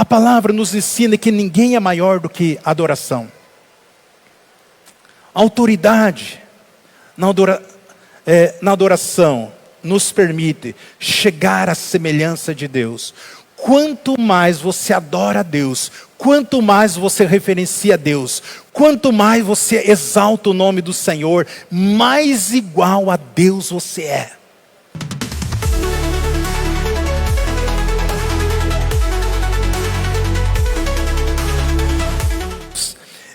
palavra nos ensina que ninguém é maior do que a adoração. A autoridade na adoração nos permite chegar à semelhança de Deus. Quanto mais você adora a Deus, quanto mais você referencia a Deus, quanto mais você exalta o nome do Senhor, mais igual a Deus você é.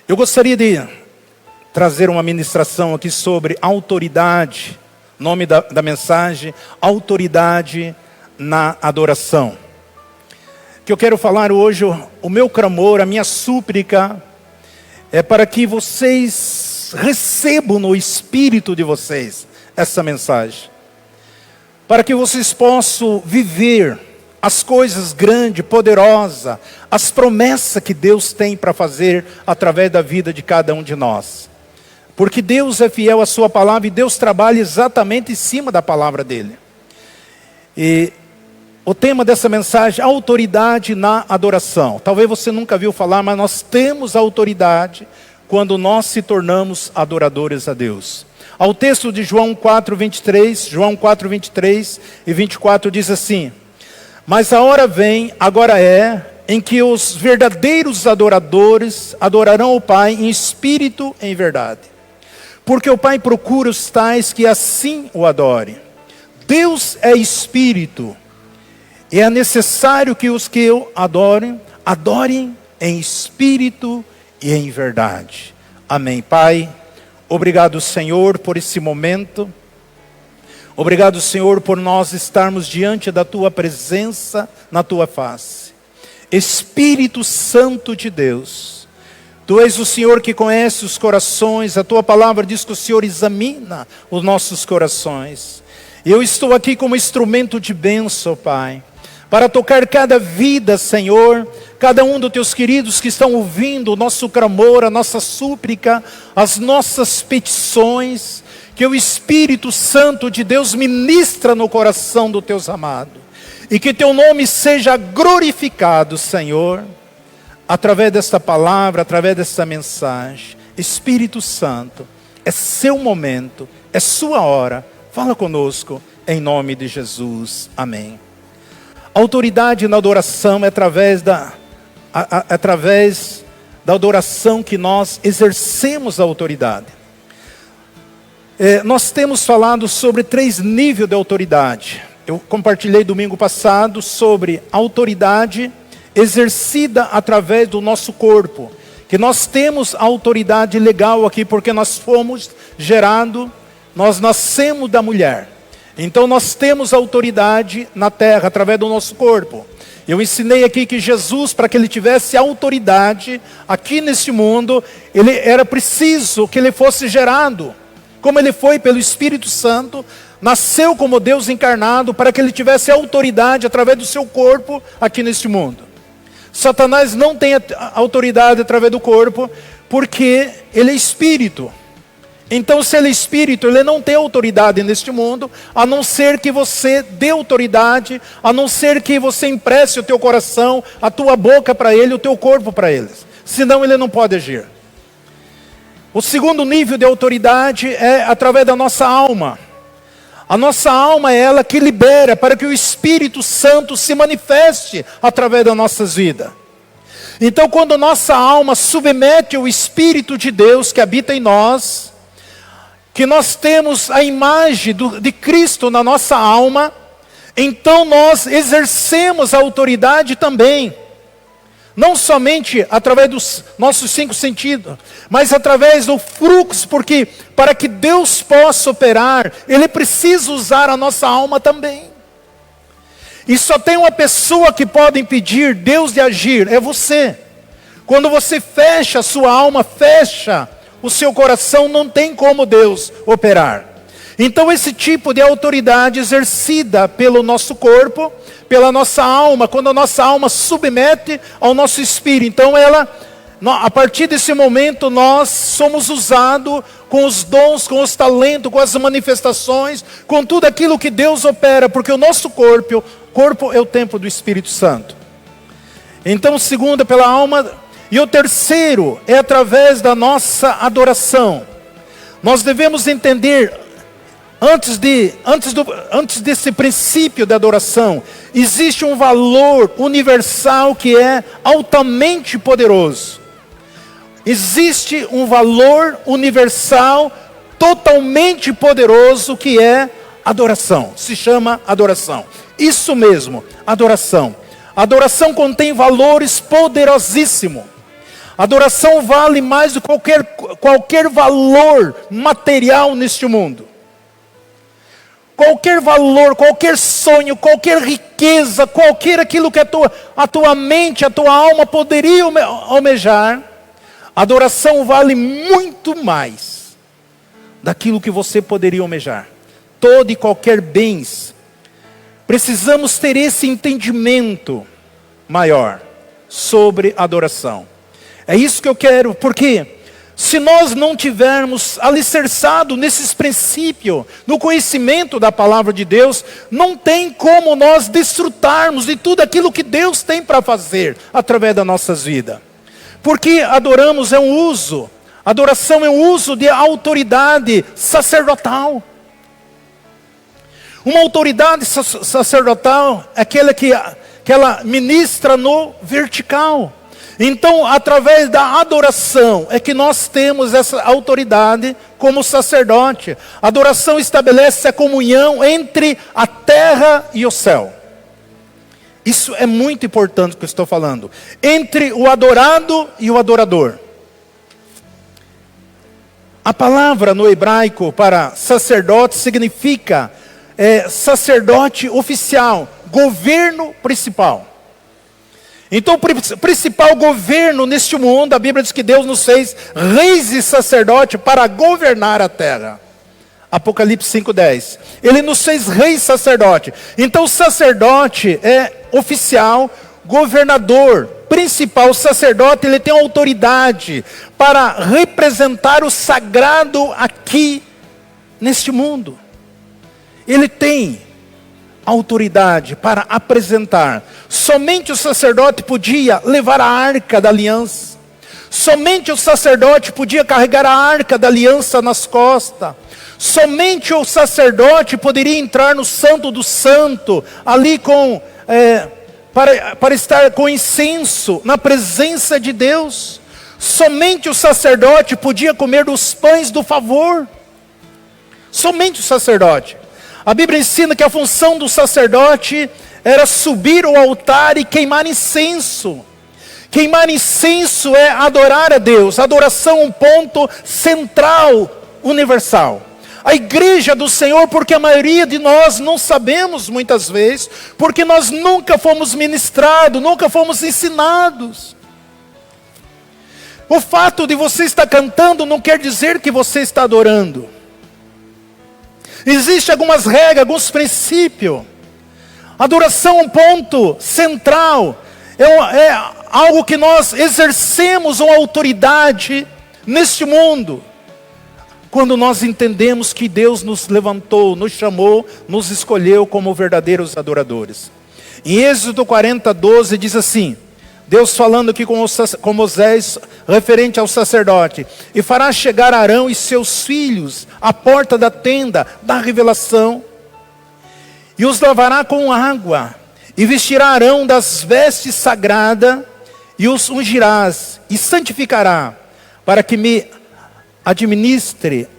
Eu gostaria de trazer uma ministração aqui sobre autoridade. Nome da mensagem: autoridade na adoração. Que eu quero falar hoje, o meu clamor, a minha súplica, é para que vocês recebam no espírito de vocês essa mensagem. Para que vocês possam viver as coisas grandes, poderosas, as promessas que Deus tem para fazer através da vida de cada um de nós. Porque Deus é fiel à sua palavra e Deus trabalha exatamente em cima da palavra dele. E o tema dessa mensagem: autoridade na adoração. Talvez você nunca viu falar, mas nós temos autoridade quando nós se tornamos adoradores a Deus. Ao texto de João 4:23, João 4:23 e 24 diz assim: mas a hora vem, agora é, em que os verdadeiros adoradores adorarão o Pai em espírito e em verdade. Porque o Pai procura os tais que assim o adorem. Deus é espírito, e é necessário que os que o adorem, adorem em espírito e em verdade. Amém. Pai, obrigado, Senhor, por esse momento. Obrigado, Senhor, por nós estarmos diante da Tua presença, na Tua face. Espírito Santo de Deus, Tu és o Senhor que conhece os corações. A Tua palavra diz que o Senhor examina os nossos corações. E eu estou aqui como instrumento de bênção, Pai, para tocar cada vida, Senhor, cada um dos Teus queridos que estão ouvindo o nosso clamor, a nossa súplica, as nossas petições. Que o Espírito Santo de Deus ministra no coração dos Teus amados. E que Teu nome seja glorificado, Senhor, através desta palavra, através desta mensagem. Espírito Santo, é seu momento, é sua hora. Fala conosco, em nome de Jesus. Amém. A autoridade na adoração é através da adoração que nós exercemos a autoridade. Nós temos falado sobre 3 níveis de autoridade. Eu compartilhei domingo passado sobre autoridade exercida através do nosso corpo. Que nós temos autoridade legal aqui porque nós fomos gerados, nós nascemos da mulher. Então nós temos autoridade na terra através do nosso corpo. Eu ensinei aqui que Jesus, para que ele tivesse autoridade aqui neste mundo, ele era preciso que ele fosse gerado. Como ele foi pelo Espírito Santo, nasceu como Deus encarnado para que ele tivesse autoridade através do seu corpo aqui neste mundo. Satanás não tem autoridade através do corpo porque ele é espírito. Então, se ele é espírito, ele não tem autoridade neste mundo, a não ser que você dê autoridade, a não ser que você empreste o teu coração, a tua boca para ele, o teu corpo para ele. Senão ele não pode agir. O segundo nível de autoridade é através da nossa alma. A nossa alma é ela que libera para que o Espírito Santo se manifeste através das nossas vidas. Então, quando nossa alma submete ao Espírito de Deus que habita em nós, que nós temos a imagem de Cristo na nossa alma, então nós exercemos a autoridade também. Não somente através dos nossos 5 sentidos, mas através do fluxo, porque para que Deus possa operar, Ele precisa usar a nossa alma também. E só tem uma pessoa que pode impedir Deus de agir, é você. Quando você fecha a sua alma, fecha o seu coração, não tem como Deus operar. Então esse tipo de autoridade exercida pelo nosso corpo, pela nossa alma, quando a nossa alma submete ao nosso espírito, então a partir desse momento nós somos usados com os dons, com os talentos, com as manifestações, com tudo aquilo que Deus opera, porque o nosso corpo é o templo do Espírito Santo. Então o segundo é pela alma. E o terceiro é através da nossa adoração. Nós devemos entender, antes desse princípio da adoração, existe um valor universal que é altamente poderoso. Existe um valor universal totalmente poderoso que é adoração. Se chama adoração. Isso mesmo, adoração. Adoração contém valores poderosíssimos. Adoração vale mais do que qualquer valor material neste mundo. Qualquer valor, qualquer sonho, qualquer riqueza, qualquer aquilo que a tua mente, a tua alma poderia almejar, adoração vale muito mais daquilo que você poderia almejar. Todo e qualquer bens. Precisamos ter esse entendimento maior sobre adoração. É isso que eu quero, porque se nós não tivermos alicerçado nesses princípios, no conhecimento da palavra de Deus, não tem como nós desfrutarmos de tudo aquilo que Deus tem para fazer através das nossas vidas. Porque adoramos é um uso, adoração é um uso de autoridade sacerdotal. Uma autoridade sacerdotal é aquela que ela ministra no vertical. Então, através da adoração, é que nós temos essa autoridade como sacerdote. A adoração estabelece a comunhão entre a terra e o céu. Isso é muito importante que eu estou falando. Entre o adorado e o adorador. A palavra no hebraico para sacerdote significa sacerdote oficial, governo principal. Então o principal governo neste mundo, a Bíblia diz que Deus nos fez reis e sacerdote para governar a terra. Apocalipse 5:10. Ele nos fez rei e sacerdote. Então o sacerdote é oficial, governador, principal. O sacerdote, ele tem autoridade para representar o sagrado aqui neste mundo. Ele tem autoridade para apresentar. Somente o sacerdote podia levar a arca da aliança. Somente o sacerdote podia carregar a arca da aliança nas costas. Somente o sacerdote poderia entrar no santo do santo, ali para estar com incenso na presença de Deus. Somente o sacerdote podia comer dos pães do favor. Somente o sacerdote. A Bíblia ensina que a função do sacerdote era subir ao altar e queimar incenso. Queimar incenso é adorar a Deus. Adoração é um ponto central, universal. A igreja do Senhor, porque a maioria de nós não sabemos muitas vezes, porque nós nunca fomos ministrados, nunca fomos ensinados. O fato de você estar cantando não quer dizer que você está adorando. Existem algumas regras, alguns princípios. Adoração é um ponto central. É algo que nós exercemos uma autoridade neste mundo. Quando nós entendemos que Deus nos levantou, nos chamou, nos escolheu como verdadeiros adoradores. Em Êxodo 40:12 diz assim, Deus falando aqui com Moisés, referente ao sacerdote. E fará chegar Arão e seus filhos à porta da tenda da revelação. E os lavará com água. E vestirá Arão das vestes sagradas. E os ungirás e santificará. Para que me administre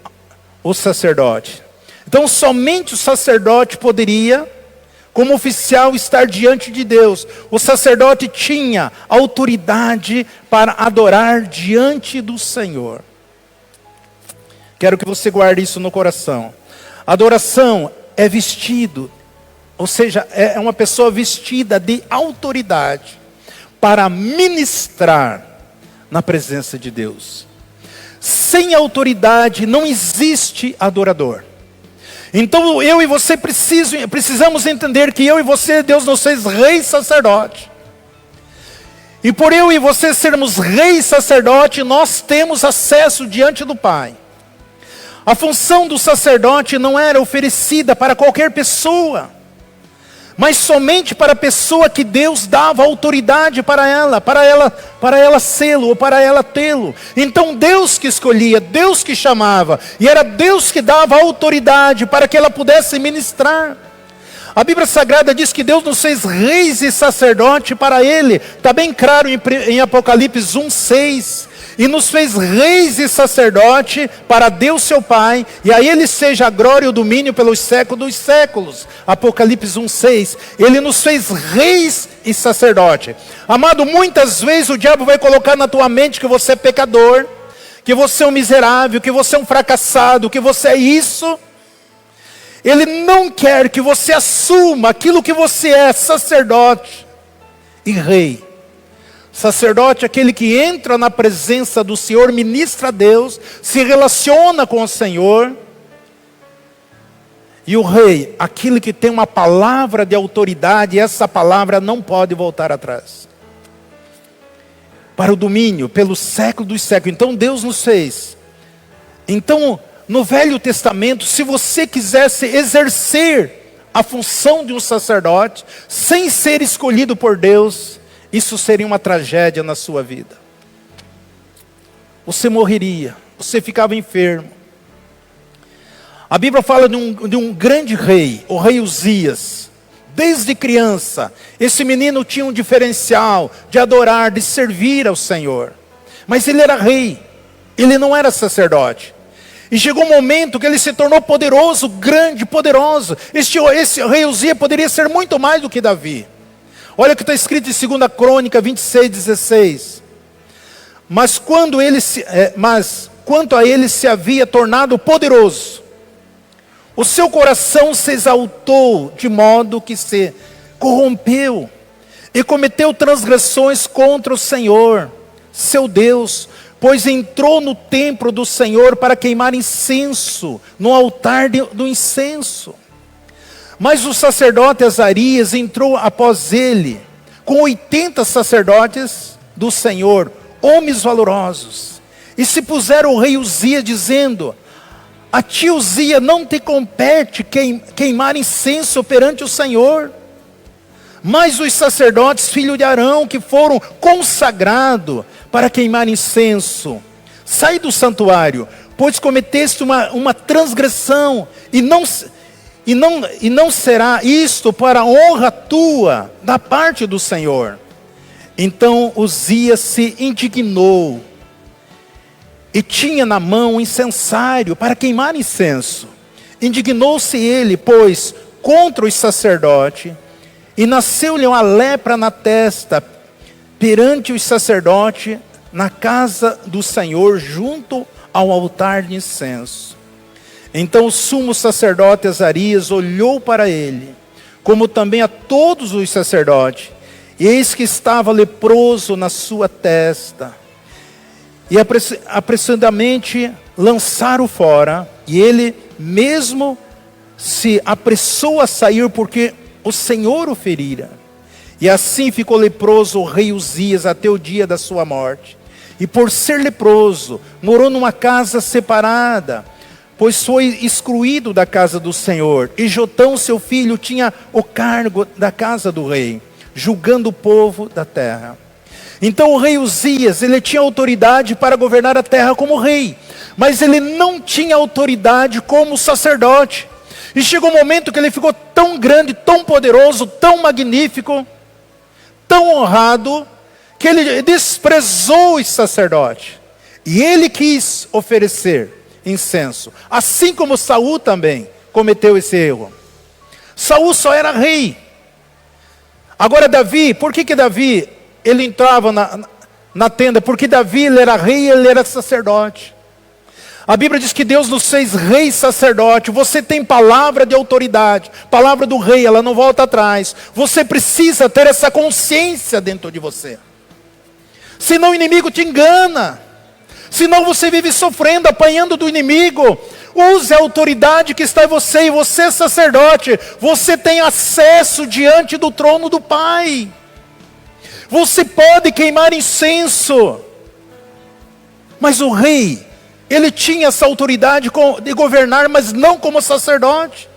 o sacerdote. Então somente o sacerdote poderia, como oficial, estar diante de Deus. O sacerdote tinha autoridade para adorar diante do Senhor. Quero que você guarde isso no coração. Adoração é vestido, ou seja, é uma pessoa vestida de autoridade para ministrar na presença de Deus. Sem autoridade não existe adorador. Então eu e você precisamos entender que eu e você, Deus nos fez rei e sacerdote. E por eu e você sermos rei e sacerdote, nós temos acesso diante do Pai. A função do sacerdote não era oferecida para qualquer pessoa, mas somente para a pessoa que Deus dava autoridade para ela sê-lo ou para ela tê-lo. Então Deus que escolhia, Deus que chamava, e era Deus que dava autoridade para que ela pudesse ministrar. A Bíblia Sagrada diz que Deus nos fez reis e sacerdote para Ele. Está bem claro em Apocalipse 1:6. E nos fez reis e sacerdote para Deus seu Pai, e a Ele seja a glória e o domínio pelos séculos dos séculos. Apocalipse 1:6. Ele nos fez reis e sacerdote. Amado, muitas vezes o diabo vai colocar na tua mente que você é pecador, que você é um miserável, que você é um fracassado, que você é isso. Ele não quer que você assuma aquilo que você é, sacerdote e rei. Sacerdote é aquele que entra na presença do Senhor, ministra a Deus, se relaciona com o Senhor. E o rei, aquele que tem uma palavra de autoridade, e essa palavra não pode voltar atrás. Para o domínio, pelo século dos séculos. Então Deus nos fez. Então, no Velho Testamento, se você quisesse exercer a função de um sacerdote, sem ser escolhido por Deus, isso seria uma tragédia na sua vida. Você morreria, você ficava enfermo. A Bíblia fala de um grande rei, o rei Uzias. Desde criança, esse menino tinha um diferencial de adorar, de servir ao Senhor. Mas ele era rei, ele não era sacerdote. E chegou um momento que ele se tornou poderoso, grande, poderoso. Esse rei Uzias poderia ser muito mais do que Davi. Olha o que está escrito em 2 Crônica 26:16. Mas quanto a ele se havia tornado poderoso, o seu coração se exaltou de modo que se corrompeu e cometeu transgressões contra o Senhor, seu Deus, pois entrou no templo do Senhor para queimar incenso no altar do incenso. Mas o sacerdote Azarias entrou após ele, com 80 sacerdotes do Senhor, homens valorosos. E se puseram o rei Uzias, dizendo: a ti, Uzias, não te compete queimar incenso perante o Senhor. Mas os sacerdotes, filho de Arão, que foram consagrados para queimar incenso, sai do santuário, pois cometeste uma transgressão, e não será isto para a honra tua da parte do Senhor. Então Uzias se indignou e tinha na mão um incensário para queimar incenso. Indignou-se ele, pois, contra os sacerdotes, e nasceu-lhe uma lepra na testa perante os sacerdotes na casa do Senhor, junto ao altar de incenso. Então o sumo sacerdote Azarias olhou para ele, como também a todos os sacerdotes, e eis que estava leproso na sua testa. E apressadamente lançaram fora, e ele mesmo se apressou a sair, porque o Senhor o ferira. E assim ficou leproso o rei Uzias até o dia da sua morte. E por ser leproso, morou numa casa separada, pois foi excluído da casa do Senhor. E Jotão, seu filho, tinha o cargo da casa do rei, julgando o povo da terra. Então o rei Uzias, ele tinha autoridade para governar a terra como rei, mas ele não tinha autoridade como sacerdote. E chegou um momento que ele ficou tão grande, tão poderoso, tão magnífico, tão honrado, que ele desprezou os sacerdotes. E ele quis oferecer incenso, assim como Saul também cometeu esse erro. Saul só era rei. Agora Davi, por que Davi, ele entrava na tenda? Porque Davi, ele era rei e ele era sacerdote. A Bíblia diz que Deus nos fez rei e sacerdote. Você tem palavra de autoridade, palavra do rei, ela não volta atrás. Você precisa ter essa consciência dentro de você. Senão o inimigo te engana. Senão você vive sofrendo, apanhando do inimigo. Use a autoridade que está em você, e você é sacerdote. Você tem acesso diante do trono do Pai. Você pode queimar incenso. Mas o rei, ele tinha essa autoridade de governar, mas não como sacerdote.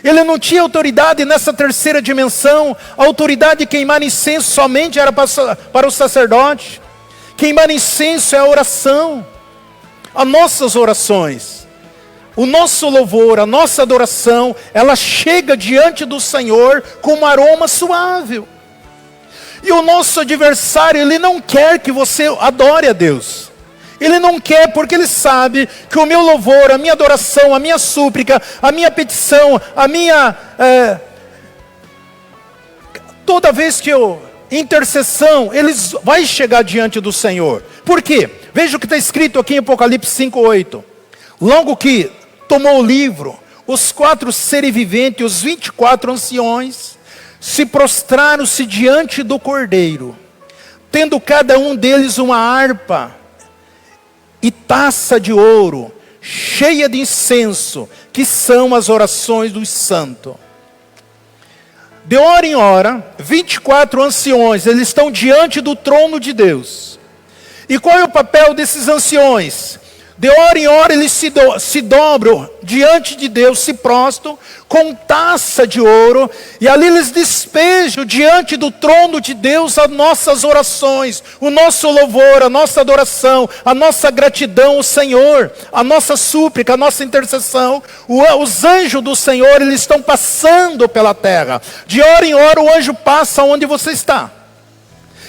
Ele não tinha autoridade nessa terceira dimensão. A autoridade de queimar incenso somente era para o sacerdote. Queimar incenso é a oração. As nossas orações, o nosso louvor, a nossa adoração, ela chega diante do Senhor com um aroma suave. E o nosso adversário, ele não quer que você adore a Deus. Ele não quer, porque ele sabe que o meu louvor, a minha adoração, a minha súplica, a minha petição, a minha... toda vez que eu... intercessão, eles vai chegar diante do Senhor. Por quê? Veja o que está escrito aqui em Apocalipse 5:8. Logo que tomou o livro, os 4 seres viventes e os 24 anciões se prostraram-se diante do Cordeiro, tendo cada um deles uma harpa e taça de ouro, cheia de incenso, que são as orações dos santos. De hora em hora, 24 anciões, eles estão diante do trono de Deus. E qual é o papel desses anciões? De hora em hora eles se dobram diante de Deus, se prostram com taça de ouro, e ali eles despejam diante do trono de Deus as nossas orações, o nosso louvor, a nossa adoração, a nossa gratidão ao Senhor, a nossa súplica, a nossa intercessão. Os anjos do Senhor, eles estão passando pela terra. De hora em hora o anjo passa onde você está.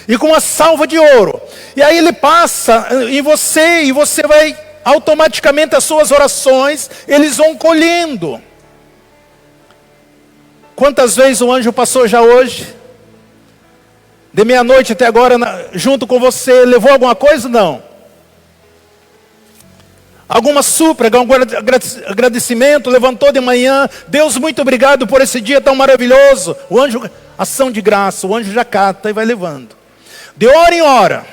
E com uma salva de ouro. E aí ele passa em você, e você vai... automaticamente as suas orações, eles vão colhendo. Quantas vezes o anjo passou já hoje? De meia-noite até agora, junto com você, levou alguma coisa? Não. Alguma súplica, algum agradecimento, levantou de manhã, Deus, muito obrigado por esse dia tão maravilhoso. O anjo, ação de graça, o anjo já cata e vai levando. De hora em hora.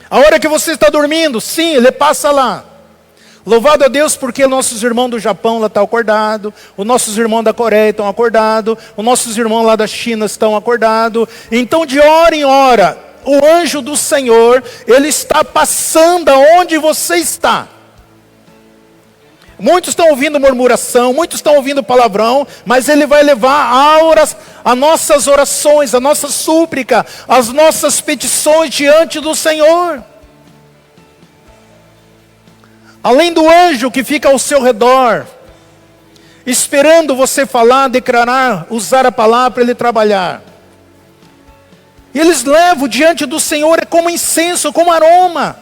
A hora que você está dormindo, sim, ele passa lá. Louvado a Deus porque nossos irmãos do Japão lá estão acordados, os nossos irmãos da Coreia estão acordados, os nossos irmãos lá da China estão acordados. Então de hora em hora, o anjo do Senhor, ele está passando aonde você está. Muitos estão ouvindo murmuração, muitos estão ouvindo palavrão, mas ele vai levar as nossas orações, a nossa súplica, as nossas petições diante do Senhor. Além do anjo que fica ao seu redor, esperando você falar, declarar, usar a palavra para ele trabalhar. E eles levam diante do Senhor, é como incenso, como aroma.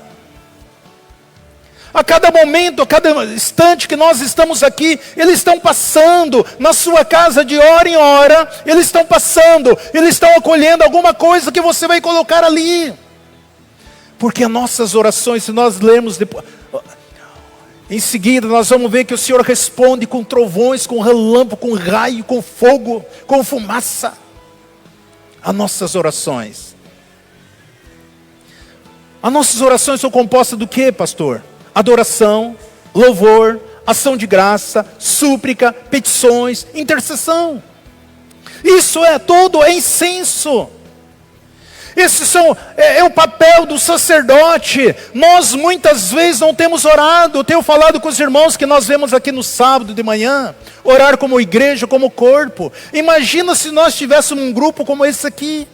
A cada momento, a cada instante que nós estamos aqui, eles estão passando na sua casa de hora em hora, eles estão passando, eles estão acolhendo alguma coisa que você vai colocar ali. Porque as nossas orações, se nós lermos depois, em seguida nós vamos ver que o Senhor responde com trovões, com relâmpago, com raio, com fogo, com fumaça. As nossas orações. As nossas orações são compostas do que, pastor? Adoração, louvor, ação de graça, súplica, petições, intercessão. Isso é todo, é incenso. Esse é o papel do sacerdote. Nós muitas vezes não temos orado. Eu tenho falado com os irmãos que nós vemos aqui no sábado de manhã, orar como igreja, como corpo. Imagina se nós tivéssemos um grupo como esse aqui,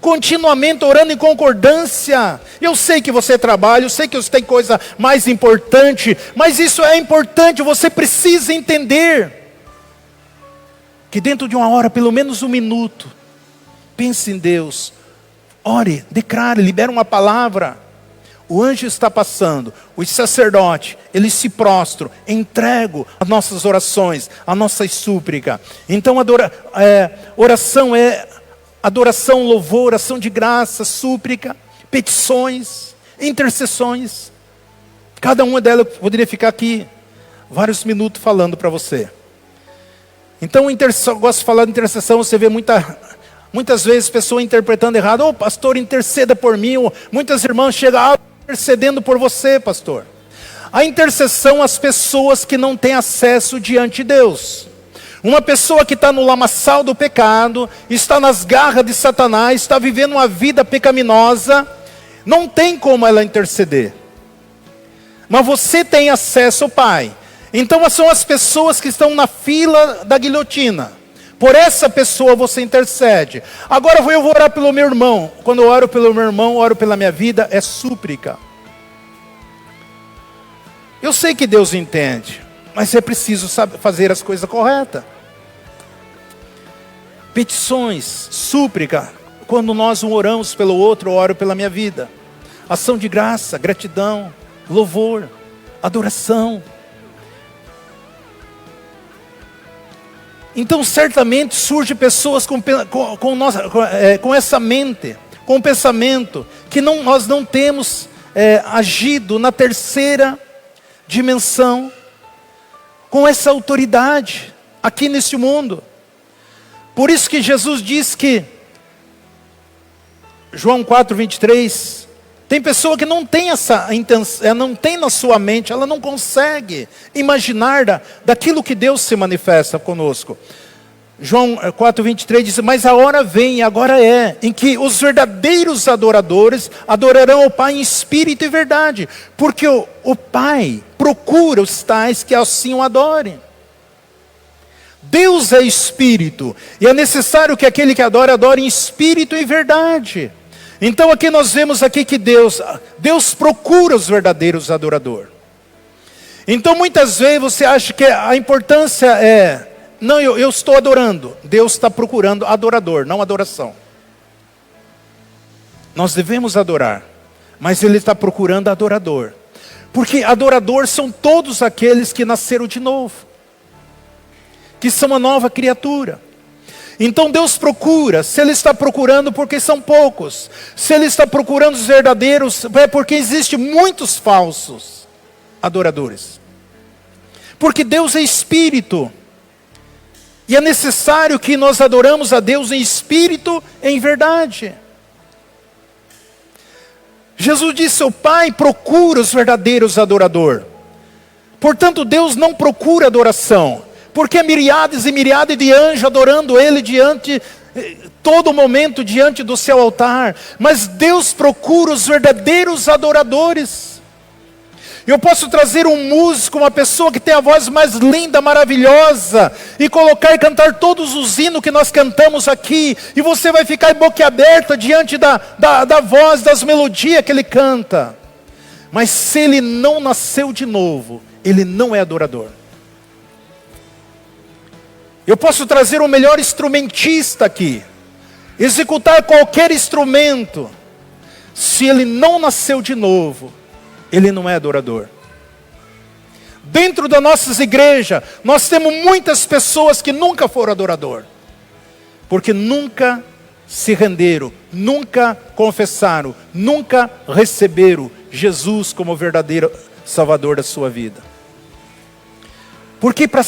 continuamente orando em concordância. Eu sei que você trabalha, eu sei que você tem coisa mais importante, mas isso é importante, você precisa entender que dentro de uma hora, pelo menos um minuto, pense em Deus, ore, declare, libere uma palavra. O anjo está passando, os sacerdotes, eles se prostram, entregam as nossas orações, a nossa súplica. Então oração é adoração, louvor, ação de graça, súplica, petições, intercessões. Cada uma delas poderia ficar aqui vários minutos falando para você. Então eu gosto de falar de intercessão, você vê muitas vezes pessoas interpretando errado. Oh, pastor, interceda por mim. Muitas irmãs chegam intercedendo por você, pastor. A intercessão, as pessoas que não têm acesso diante de Deus. Uma pessoa que está no lamaçal do pecado, está nas garras de Satanás, está vivendo uma vida pecaminosa, não tem como ela interceder. Mas você tem acesso ao Pai. Então são as pessoas que estão na fila da guilhotina. Por essa pessoa você intercede. Agora eu vou orar pelo meu irmão. Quando eu oro pelo meu irmão, oro pela minha vida, é súplica. Eu sei que Deus entende, mas é preciso fazer as coisas corretas. Petições, súplica. Quando nós oramos pelo outro, eu oro pela minha vida. Ação de graça, gratidão, louvor, adoração. Então certamente surge pessoas com essa mente, com o pensamento, que nós não temos agido na terceira dimensão, com essa autoridade, aqui neste mundo. Por isso que Jesus diz que, João 4:23, tem pessoa que não tem essa intenção, não tem na sua mente, ela não consegue imaginar daquilo que Deus se manifesta conosco. João 4:23 diz: mas a hora vem, e agora é, em que os verdadeiros adoradores adorarão o Pai em espírito e verdade, porque o Pai procura os tais que assim o adorem. Deus é espírito, e é necessário que aquele que adora, adore em espírito e verdade. Então aqui nós vemos aqui que Deus procura os verdadeiros adoradores. Então muitas vezes você acha que a importância é, não, eu estou adorando. Deus está procurando adorador, não adoração. Nós devemos adorar, mas Ele está procurando adorador. Porque adorador são todos aqueles que nasceram de novo, que são uma nova criatura. Então Deus procura. Se Ele está procurando, porque são poucos. Se Ele está procurando os verdadeiros, é porque existem muitos falsos adoradores. Porque Deus é espírito, e é necessário que nós adoramos a Deus em espírito e em verdade. Jesus disse: o Pai procura os verdadeiros adoradores. Portanto, Deus não procura adoração, porque miríades e miríades de anjos adorando Ele todo momento diante do seu altar. Mas Deus procura os verdadeiros adoradores. Eu posso trazer um músico, uma pessoa que tem a voz mais linda, maravilhosa, e colocar e cantar todos os hinos que nós cantamos aqui, e você vai ficar boquiaberta diante da voz, das melodias que ele canta. Mas se ele não nasceu de novo, ele não é adorador. Eu posso trazer o melhor instrumentista aqui, executar qualquer instrumento, se ele não nasceu de novo, ele não é adorador. Dentro das nossas igrejas, nós temos muitas pessoas que nunca foram adorador, porque nunca se renderam, nunca confessaram, nunca receberam Jesus como verdadeiro Salvador da sua vida. Porque para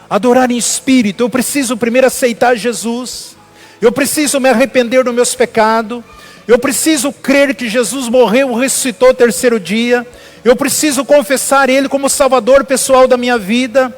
adorar em espírito, eu preciso primeiro aceitar Jesus, eu preciso me arrepender dos meus pecados, eu preciso crer que Jesus morreu e ressuscitou o terceiro dia, eu preciso confessar Ele como Salvador pessoal da minha vida.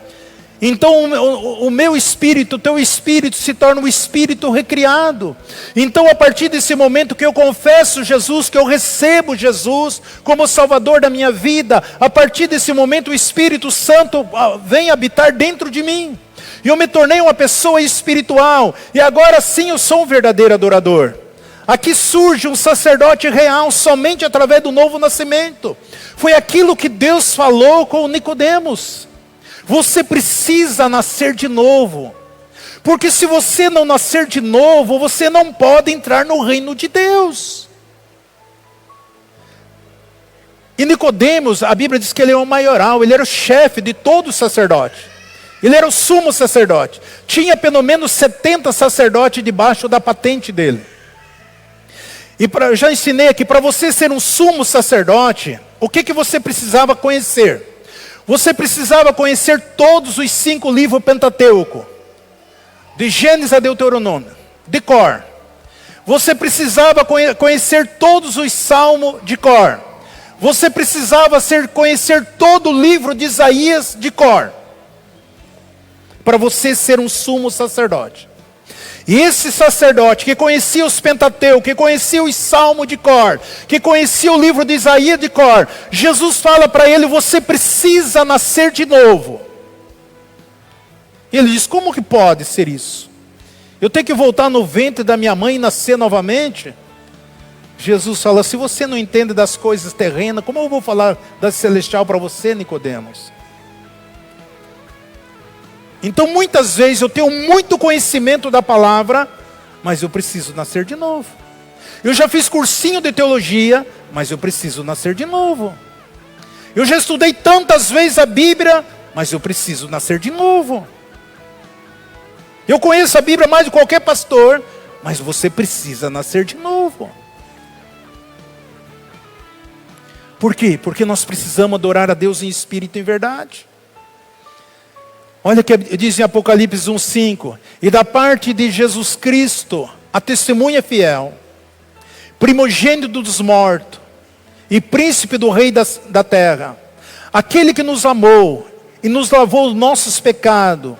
Então o meu espírito, o teu espírito se torna um espírito recriado. Então a partir desse momento que eu confesso Jesus, que eu recebo Jesus como Salvador da minha vida, a partir desse momento o Espírito Santo vem habitar dentro de mim. E eu me tornei uma pessoa espiritual, e agora sim eu sou um verdadeiro adorador. Aqui surge um sacerdote real somente através do novo nascimento. Foi aquilo que Deus falou com Nicodemos. Você precisa nascer de novo. Porque se você não nascer de novo, você não pode entrar no reino de Deus. E Nicodemos, a Bíblia diz que ele é o maioral, ele era o chefe de todo o sacerdote. Ele era o sumo sacerdote. Tinha pelo menos 70 sacerdotes debaixo da patente dele. E já ensinei aqui, para você ser um sumo sacerdote, o que você precisava conhecer? Você precisava conhecer todos os 5 livros Pentateuco, de Gênesis a Deuteronômio, de cor. Você precisava conhecer todos os salmos de cor. Você precisava conhecer todo o livro de Isaías de cor, para você ser um sumo sacerdote. E esse sacerdote que conhecia os Pentateuco, que conhecia os Salmos de cor, que conhecia o livro de Isaías de cor, Jesus fala para ele: você precisa nascer de novo. E ele diz: como que pode ser isso? Eu tenho que voltar no ventre da minha mãe e nascer novamente? Jesus fala: se você não entende das coisas terrenas, como eu vou falar da celestial para você, Nicodemos? Então muitas vezes eu tenho muito conhecimento da palavra, mas eu preciso nascer de novo. Eu já fiz cursinho de teologia, mas eu preciso nascer de novo. Eu já estudei tantas vezes a Bíblia, mas eu preciso nascer de novo. Eu conheço a Bíblia mais do que qualquer pastor, mas você precisa nascer de novo. Por quê? Porque nós precisamos adorar a Deus em espírito e em verdade. Olha que diz em Apocalipse 1:5: e da parte de Jesus Cristo, a testemunha fiel, primogênito dos mortos, e príncipe do rei da terra, aquele que nos amou e nos lavou os nossos pecados,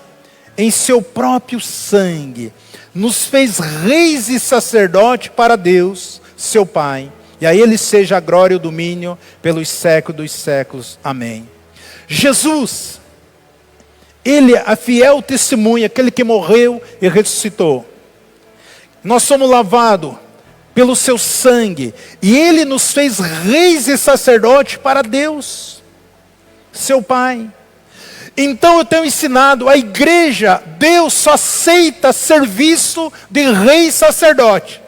em seu próprio sangue, nos fez reis e sacerdote para Deus, seu Pai, e a Ele seja a glória e o domínio pelos séculos dos séculos. Amém. Jesus, Ele é a fiel testemunha, aquele que morreu e ressuscitou. Nós somos lavados pelo seu sangue, e Ele nos fez reis e sacerdotes para Deus, seu Pai. Então eu tenho ensinado, a igreja, Deus só aceita serviço de rei e sacerdote.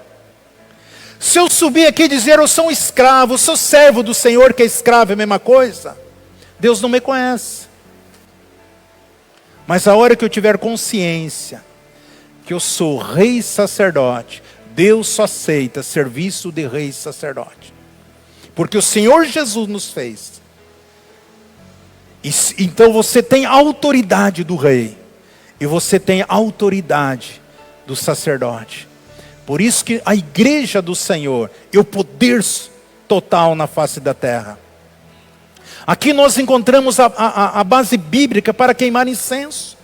Se eu subir aqui e dizer: eu sou um escravo, eu sou servo do Senhor, que é escravo, é a mesma coisa, Deus não me conhece. Mas a hora que eu tiver consciência que eu sou rei e sacerdote, Deus só aceita serviço de rei e sacerdote, porque o Senhor Jesus nos fez. Então você tem a autoridade do rei, e você tem a autoridade do sacerdote. Por isso que a igreja do Senhor é o poder total na face da terra. Aqui nós encontramos a base bíblica para queimar incenso,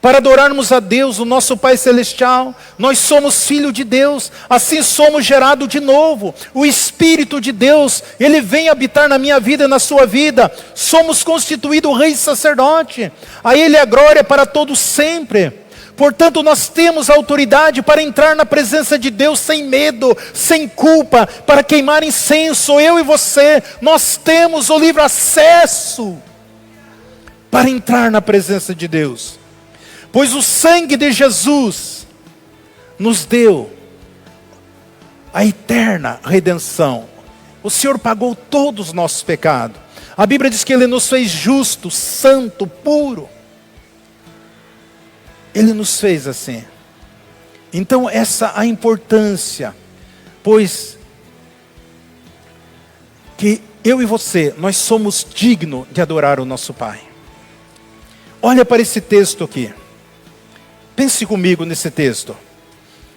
para adorarmos a Deus, o nosso Pai Celestial. Nós somos filhos de Deus, assim somos gerados de novo. O Espírito de Deus, Ele vem habitar na minha vida e na sua vida. Somos constituídos rei e sacerdote. A Ele é a glória para todos sempre. Portanto, nós temos autoridade para entrar na presença de Deus sem medo, sem culpa, para queimar incenso. Eu e você, nós temos o livre acesso para entrar na presença de Deus. Pois o sangue de Jesus nos deu a eterna redenção. O Senhor pagou todos os nossos pecados. A Bíblia diz que Ele nos fez justo, santo, puro. Ele nos fez assim. Então essa a importância, pois que eu e você, nós somos dignos de adorar o nosso Pai. Olha para esse texto aqui. Pense comigo nesse texto.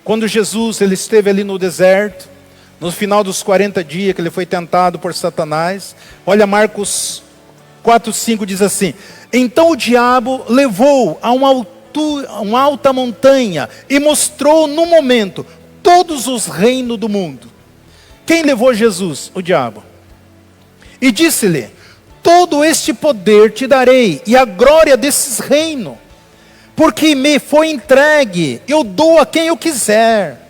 Quando Jesus ele esteve ali no deserto, no final dos 40 dias que ele foi tentado por Satanás, olha Marcos 4:5 diz assim: então o diabo levou a uma alta montanha e mostrou no momento todos os reinos do mundo. Quem levou Jesus? O diabo. E disse-lhe: todo este poder te darei, e a glória desses reinos, porque me foi entregue, eu dou a quem eu quiser.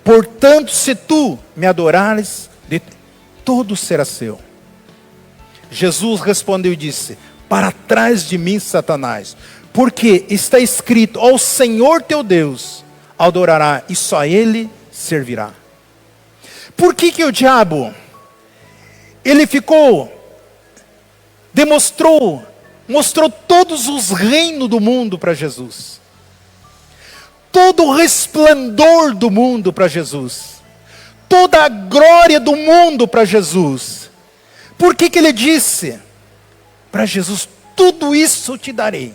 Portanto, se tu me adorares, todo será seu. Jesus respondeu e disse: para trás de mim, Satanás, porque está escrito: ao Senhor teu Deus adorará, e só a Ele servirá. Por que o diabo, ele mostrou todos os reinos do mundo para Jesus, todo o resplendor do mundo para Jesus, toda a glória do mundo para Jesus? Por que ele disse para Jesus: tudo isso te darei?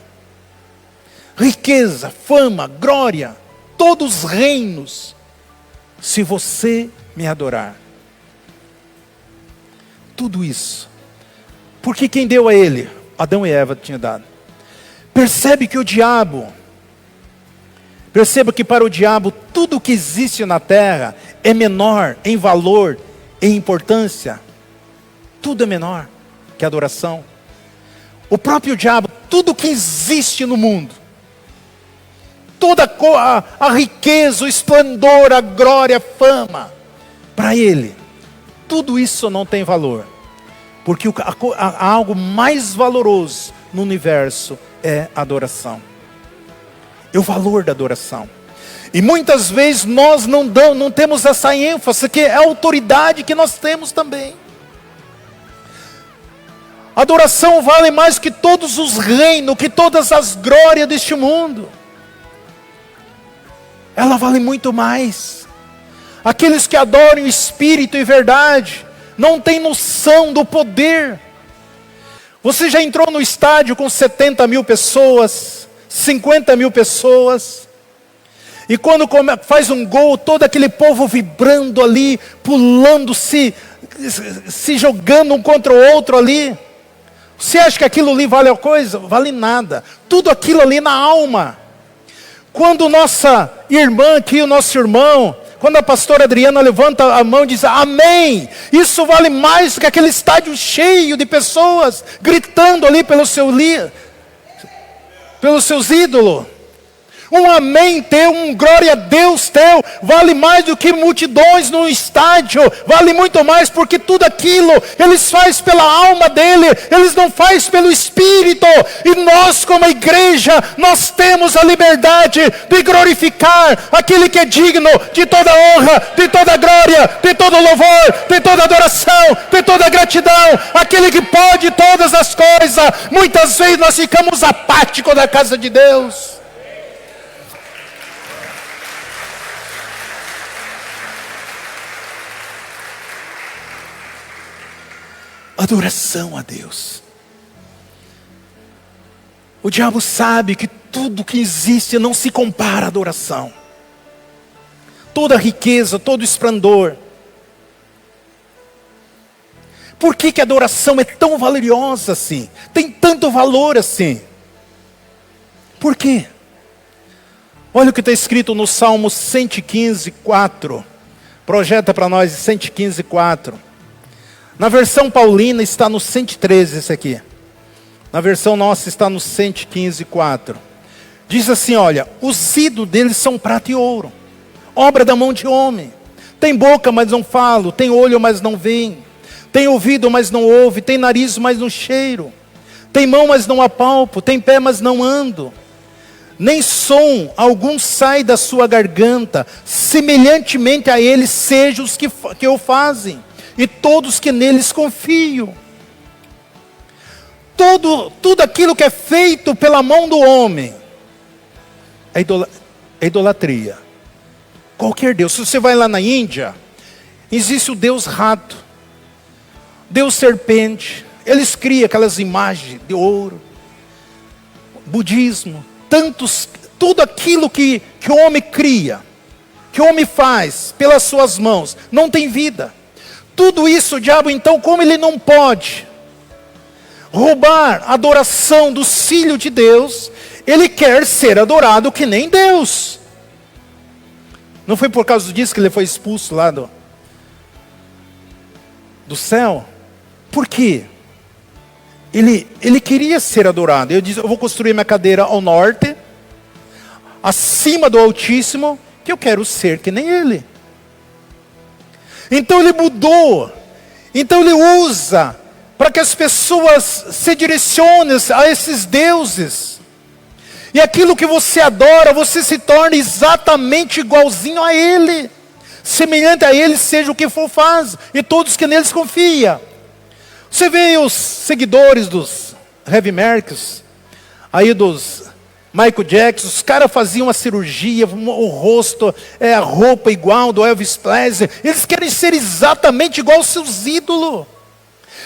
Riqueza, fama, glória, todos os reinos, se você me adorar. Tudo isso. Porque quem deu a ele? Adão e Eva tinham dado. Percebe que o diabo, Perceba que para o diabo tudo que existe na terra é menor em valor, em importância. Tudo é menor que a adoração. O próprio diabo, tudo que existe no mundo, toda a riqueza, o esplendor, a glória, a fama, para ele, tudo isso não tem valor. Porque há algo mais valoroso no universo é a adoração. É o valor da adoração. E muitas vezes nós não temos essa ênfase, que é a autoridade que nós temos também. A adoração vale mais que todos os reinos, que todas as glórias deste mundo. Ela vale muito mais. Aqueles que adoram o Espírito e verdade, não têm noção do poder. Você já entrou no estádio com 70 mil pessoas, 50 mil pessoas, e quando faz um gol, todo aquele povo vibrando ali, pulando, se jogando um contra o outro ali. Você acha que aquilo ali vale a coisa? Vale nada. Tudo aquilo ali na alma. Quando nossa irmã aqui, o nosso irmão, quando a pastora Adriana levanta a mão e diz amém, isso vale mais do que aquele estádio cheio de pessoas gritando ali pelos seus ídolos. Um amém teu, um glória a Deus teu, vale mais do que multidões no estádio, vale muito mais, porque tudo aquilo, eles fazem pela alma dele, eles não fazem pelo Espírito, e nós como igreja, nós temos a liberdade de glorificar aquele que é digno de toda honra, de toda glória, de todo louvor, de toda adoração, de toda gratidão, aquele que pode todas as coisas. Muitas vezes nós ficamos apáticos da casa de Deus. Adoração a Deus. O diabo sabe que tudo que existe não se compara à adoração. Toda riqueza, todo esplendor. Por que a adoração é tão valiosa assim? Tem tanto valor assim? Por quê? Olha o que está escrito no Salmo 115, 4. Projeta para nós 115, 4. Na versão paulina está no 113 esse aqui. Na versão nossa está no 115, 4. Diz assim, olha, os ídolos deles são prata e ouro, obra da mão de homem. Tem boca, mas não falo, tem olho, mas não veem. Tem ouvido, mas não ouve, tem nariz, mas não cheiro. Tem mão, mas não apalpo, tem pé, mas não ando. Nem som algum sai da sua garganta, semelhantemente a eles sejam os que o fazem. E todos que neles confiam. Tudo aquilo que é feito pela mão do homem é idolatria. Qualquer Deus. Se você vai lá na Índia, existe o Deus rato, Deus serpente. Eles criam aquelas imagens de ouro. Budismo. Tudo aquilo que o homem cria, que o homem faz pelas suas mãos, não tem vida. Tudo isso, o diabo, então, como ele não pode roubar a adoração do Filho de Deus, ele quer ser adorado que nem Deus. Não foi por causa disso que ele foi expulso lá do céu? Por quê? Ele queria ser adorado. Ele disse, eu vou construir minha cadeira ao norte, acima do Altíssimo, que eu quero ser que nem ele. Então ele mudou, então ele usa para que as pessoas se direcionem a esses deuses. E aquilo que você adora, você se torna exatamente igualzinho a ele. Semelhante a ele, seja o que for faz, e todos que neles confiam. Você vê os seguidores dos heavy metals, aí dos Michael Jackson, os caras faziam uma cirurgia, o rosto, a roupa igual do Elvis Presley. Eles querem ser exatamente igual aos seus ídolos.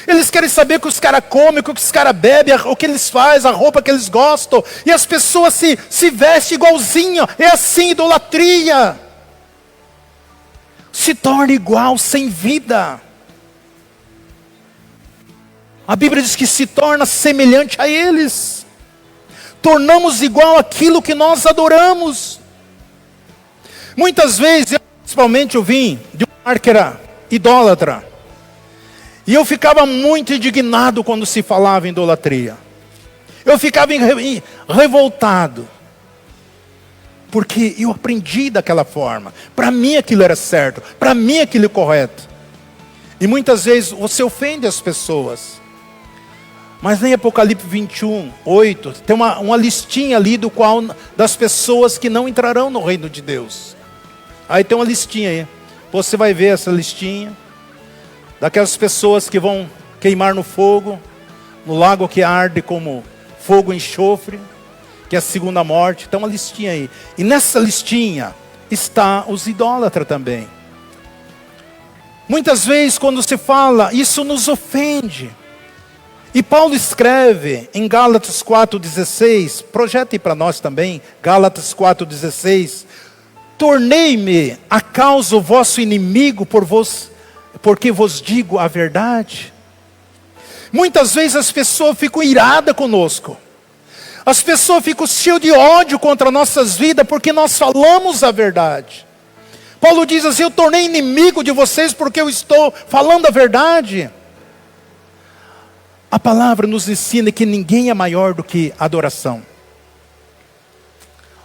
Eles querem saber o que os caras comem, o que os caras bebem, o que eles fazem, a roupa que eles gostam. E as pessoas se vestem igualzinho. É assim, idolatria. Se torna igual, sem vida. A Bíblia diz que se torna semelhante a eles. Tornamos igual aquilo que nós adoramos. Muitas vezes, principalmente eu vim de um lar que era idólatra. E eu ficava muito indignado quando se falava em idolatria. Eu ficava revoltado. Porque eu aprendi daquela forma. Para mim aquilo era certo. Para mim aquilo é correto. E muitas vezes você ofende as pessoas. Mas em Apocalipse 21, 8, tem uma listinha ali das pessoas que não entrarão no reino de Deus. Aí tem uma listinha aí. Você vai ver essa listinha. Daquelas pessoas que vão queimar no fogo, no lago que arde como fogo e enxofre, que é a segunda morte. Tem uma listinha aí. E nessa listinha está os idólatras também. Muitas vezes quando se fala, isso nos ofende. E Paulo escreve em Gálatas 4,16, projete para nós também, Gálatas 4,16, tornei-me a causa o vosso inimigo porque vos digo a verdade. Muitas vezes as pessoas ficam iradas conosco. As pessoas ficam cheias de ódio contra nossas vidas porque nós falamos a verdade. Paulo diz assim, eu tornei inimigo de vocês porque eu estou falando a verdade. A palavra nos ensina que ninguém é maior do que a adoração.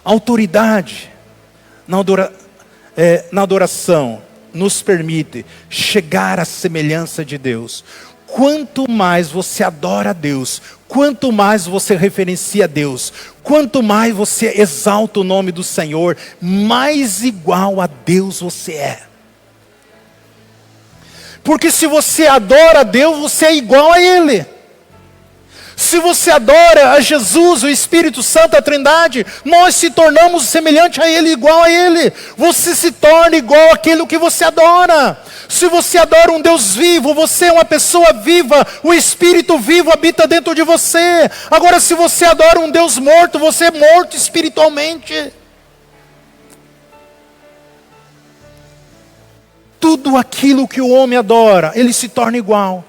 A autoridade na adoração nos permite chegar à semelhança de Deus. Quanto mais você adora a Deus, quanto mais você referencia a Deus, quanto mais você exalta o nome do Senhor, mais igual a Deus você é. Porque se você adora a Deus, você é igual a Ele. Se você adora a Jesus, o Espírito Santo, a Trindade, nós se tornamos semelhante a Ele, igual a Ele. Você se torna igual àquilo que você adora. Se você adora um Deus vivo, você é uma pessoa viva, o Espírito vivo habita dentro de você. Agora, se você adora um Deus morto, você é morto espiritualmente. Tudo aquilo que o homem adora, ele se torna igual.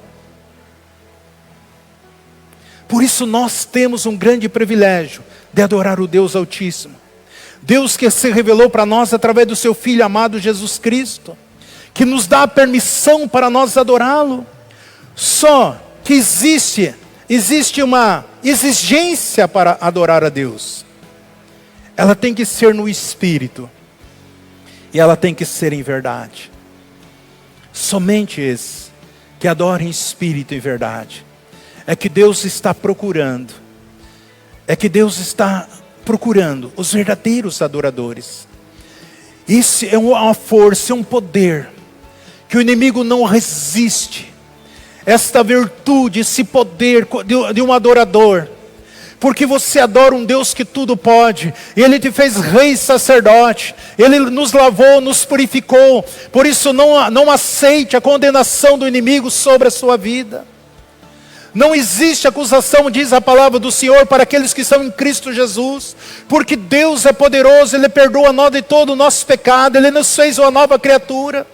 Por isso nós temos um grande privilégio de adorar o Deus Altíssimo. Deus que se revelou para nós através do seu Filho amado Jesus Cristo, que nos dá a permissão para nós adorá-lo. Só que existe uma exigência para adorar a Deus. Ela tem que ser no Espírito. E ela tem que ser em verdade. Somente esse que adora em Espírito e verdade. É que Deus está procurando. É que Deus está procurando os verdadeiros adoradores. Isso é uma força, é um poder que o inimigo não resiste. Esta virtude, esse poder de um adorador. Porque você adora um Deus que tudo pode. Ele te fez rei e sacerdote. Ele nos lavou, nos purificou. Por isso não aceite a condenação do inimigo sobre a sua vida. Não existe acusação, diz a palavra do Senhor, para aqueles que estão em Cristo Jesus. Porque Deus é poderoso, Ele perdoa nós de todo o nosso pecado. Ele nos fez uma nova criatura.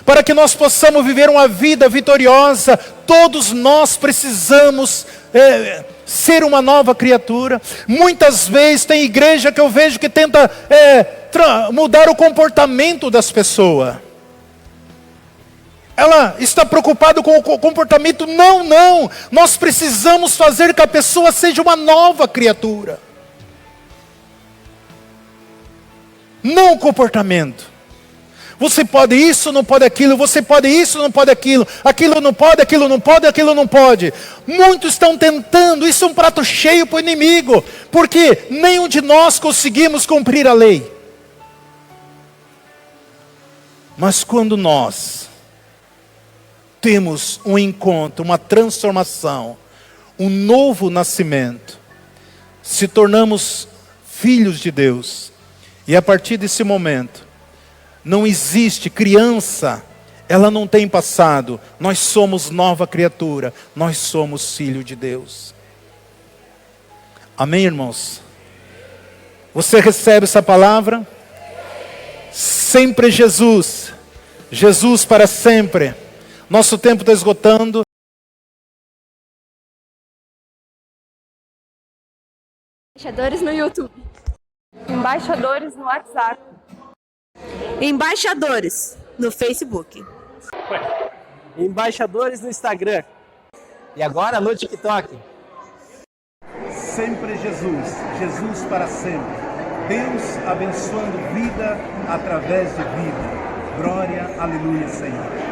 Para que nós possamos viver uma vida vitoriosa, todos nós precisamos ser uma nova criatura. Muitas vezes tem igreja que eu vejo que tenta mudar o comportamento das pessoas. Ela está preocupada com o comportamento. Não. Nós precisamos fazer que a pessoa seja uma nova criatura. Não o comportamento. Você pode isso, não pode aquilo. Você pode isso, não pode aquilo. Aquilo não pode, aquilo não pode, aquilo não pode. Muitos estão tentando. Isso é um prato cheio para o inimigo. Porque nenhum de nós conseguimos cumprir a lei. Mas quando nós temos um encontro, uma transformação, um novo nascimento, se tornamos filhos de Deus, e a partir desse momento, não existe criança, ela não tem passado, nós somos nova criatura, nós somos filho de Deus. Amém, irmãos? Você recebe essa palavra? Sempre Jesus, Jesus para sempre. Nosso tempo está esgotando. Embaixadores no YouTube. Embaixadores no WhatsApp. Embaixadores no Facebook. Embaixadores no Instagram. E agora no TikTok. Sempre Jesus, Jesus para sempre. Deus abençoando vida através de vida. Glória, aleluia, Senhor.